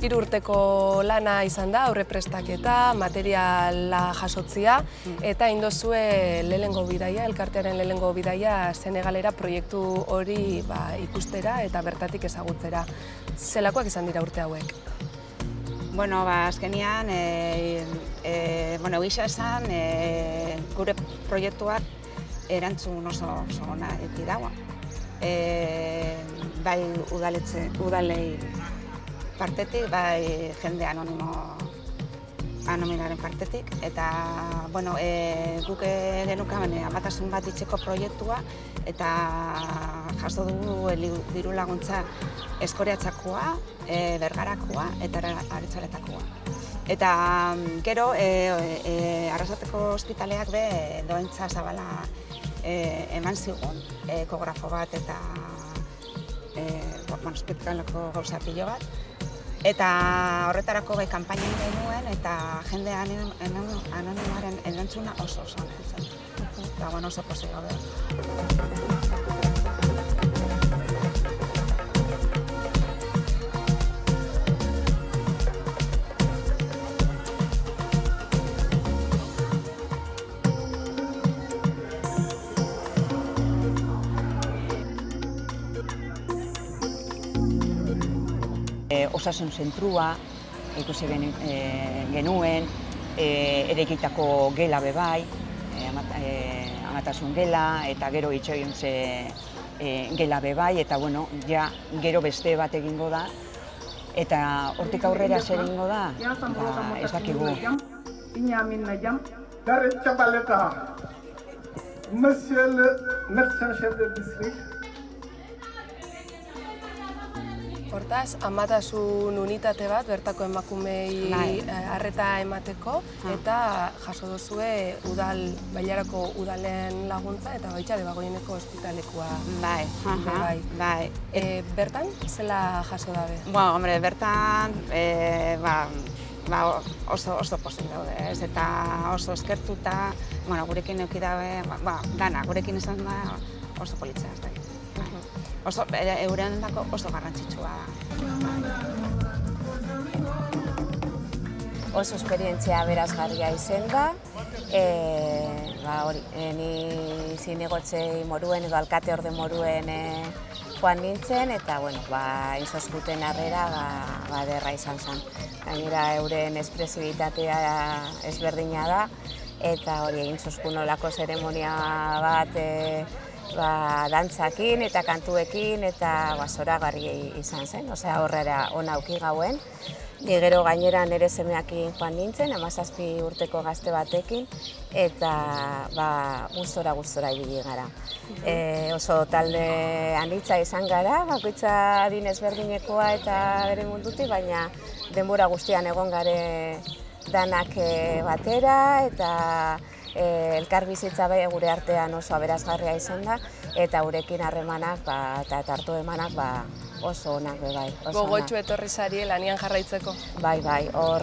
3 urteko lana izan da, aurreprestaketa, materiala jasotzia, eta indozue lehenengo bidaia, elkartearen lehenengo bidaia Senegalera proiektu hori ikustera eta bertatik ezagutzera. Zelakoak izan dira urte hauek? Bueno, azkenean, egisa esan, gure proiektuak erantzun oso ona eduki dago. Bai udalei partetik, bai jende anonimoaren partetik, eta guk genukan amatasun bat itxeko proiektua, eta jaso dugu diru laguntza Eskoriatzakoa, Bergarakoa eta Aretxaletakoa. Eta gero, Arrasateko ospitaleak dohaintza zabala eman zigun, ekografo bat eta ospitaleko gauza pilo bat. Eta horretarako kanpaina genuen eta jende anonimoaren erantzuna oso ona zen. Eta oso pozik gaude. Osasun zentrua ikusi genuen, eraikitako gela bebai, amatasun gela, eta gero itxoiontze gela bebai, eta gero beste bat egingo da, eta hortik aurrera zer egingo da, ez dakigu. Monsieur le médecin chef de district. Hortaz, amatasun unitate bat bertako emakumei arreta emateko, eta jaso duzue Bailarako udalen laguntza eta baita Debagoieneko ospitalekoa. Bai. Bertan, zela jaso dabe? Hombre, bertan oso pozik daude, eta oso eskertuta, gurekin euki dabe, dana, gurekin izan da oso politzea, ez da. Euren dako oso garrantzitsua da. Oso esperientzia berazgarria izan da. Ni zinegotzei moruen edo alkate orde moruen joan nintzen, eta inzoskuten harrera derra izan zen. Gainera euren espresibitatea ezberdina da, eta egin zozkun olako zeremonia bat dantzakin eta kantuekin eta zoragarri izan zen, horrela ona auki gauen. Ni gero gainera nire semeakin joan nintzen, 17 urteko gazte batekin, eta gustora ibili gara. Oso talde anitza izan gara, bakoitza adin ezberdinekoa eta bere mundutik, baina denbora guztian egon gare danak batera, eta elkar bizitza gure artean oso aberasgarria izan da, eta gurekin harremanak eta hartu emanak oso onak bai. Gogotxu etorri zari lanian jarraitzeko? Bai, hor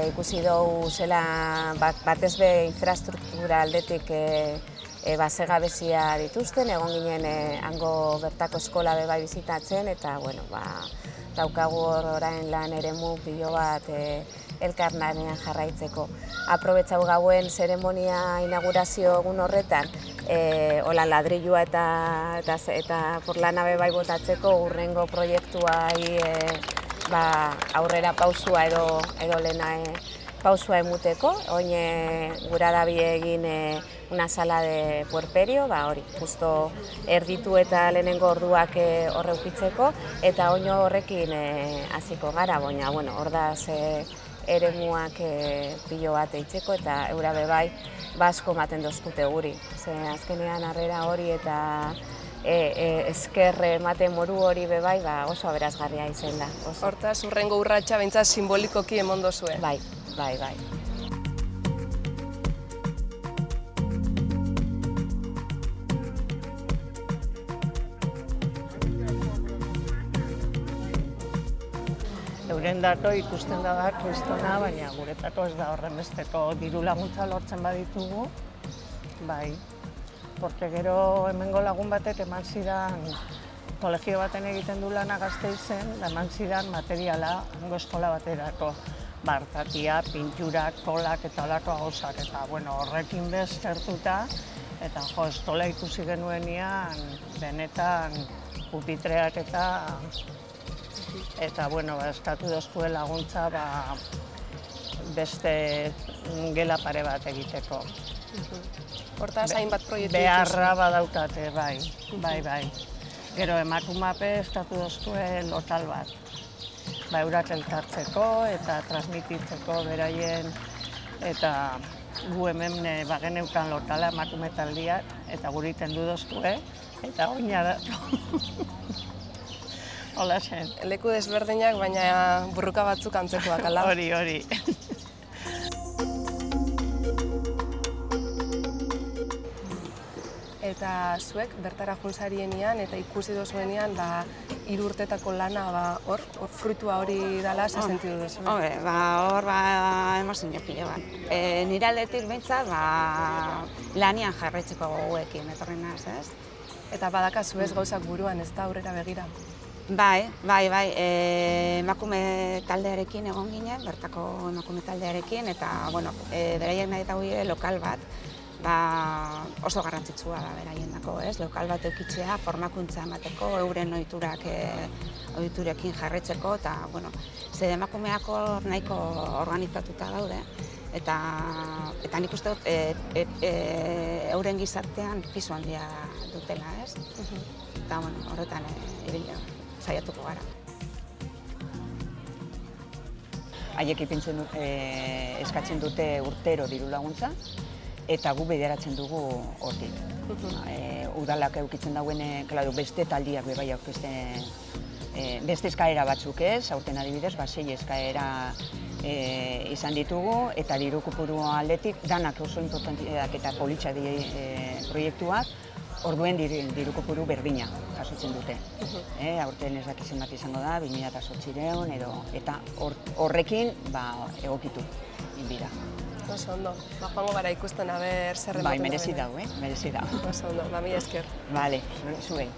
ikusi dugu zela batez be infrastruktura aldetik bazegabezia dituzten, egon ginen hango bertako eskola bai bizitatzen, eta daukagu orain lan eremu pilo bat elkarlanean jarraitzeko. Aprobetxau gauen zeremonia inaugurazio egun horretan, ladrilua eta porlana bai botatzeko urrengo proiektuai aurrera pausua edo lehena pausua emuteko. Oin gura dabi egin una sala de puerperio, justo erditu eta lehenengo orduak horreukitzeko, eta oin horrekin hasiko gara, baina ordaz eremuak pilo bat eitzeko, eta eura bebai basko maten dozkute guri. Azkenean harrera hori eta eskerre ematen moru hori bebai oso aberasgarria izan da. Hortaz, urrengo urratsa behintzat simbolikoki emon dozue? Bai. Euren dato ikusten da kristona, baina guretako ez da horren besteko diru laguntza lortzen baditugu. Bai, porque gero hemengo lagun batek eman zidan kolegio baten egiten du lana Gasteizen, eman zidan materiala hango eskola baterako. Bartatia, pinturak, kolak eta olako gauzak, eta horrekin beztertuta, eta eskola ikusi genuenean, benetan pupitreak eta eskatu dozkue laguntza beste gela pare bat egiteko. Hortaz, hainbat proiektu beharra badaukate, bai. Gero emakumape eskatu dozkue lokal bat. Eurak elkartzeko eta transmititzeko beraien, eta gu hemen bageneukan lokala emakume taldiak, eta guri tendu dozkue, eta oina da. Hola zen. Leku desberdinak, baina burruka batzuk antzekoak, ala? Hori. Eta zuek, bertara juntzarienean eta ikusi dozuenean, 3 urtetako lana hor fruitua hori dela, ze sentidu duzu? Hor emozio pilo bat. Nire aldetik behintzat, lanian jarraitzeko goguekin, etorri naz, ez? Eta badakazu ez gauzak buruan, ez da aurrera begira? Bai, emakume taldearekin egon ginen, bertako emakume taldearekin, eta, beraiek nahi eta lokal bat, oso garrantzitsua da beraiendako, ez? Lokal bat eukitzea, formakuntza emateko, euren ohiturekin jarraitzeko, eta, ze emakumeak hor nahiko organizatuta daude, eta nik uste dut euren gizartean pisu handia dutela, ez? Eta, horretan saiatuko gara. Haiek ipintzen eskatzen dute urtero diru laguntza, eta gu bideratzen dugu hortik. Udalak eukitzen dauen, beste taldiak bebai aurkezten, beste eskaera batzuk ez, aurten adibidez, 6 eskaera izan ditugu, eta diru kopuru aldetik, danak oso importanteak eta politxak proiektuak, orduen diru kopuru berdina jasotzen dute. Aurten ez dakizen bat izango da, 2008 eta horrekin egokitu inbira. Oso ondo, joango gara ikusten aber zer ematen da. Merezi dau, merezi dau. Oso ondo, mila esker. Bale, zuei.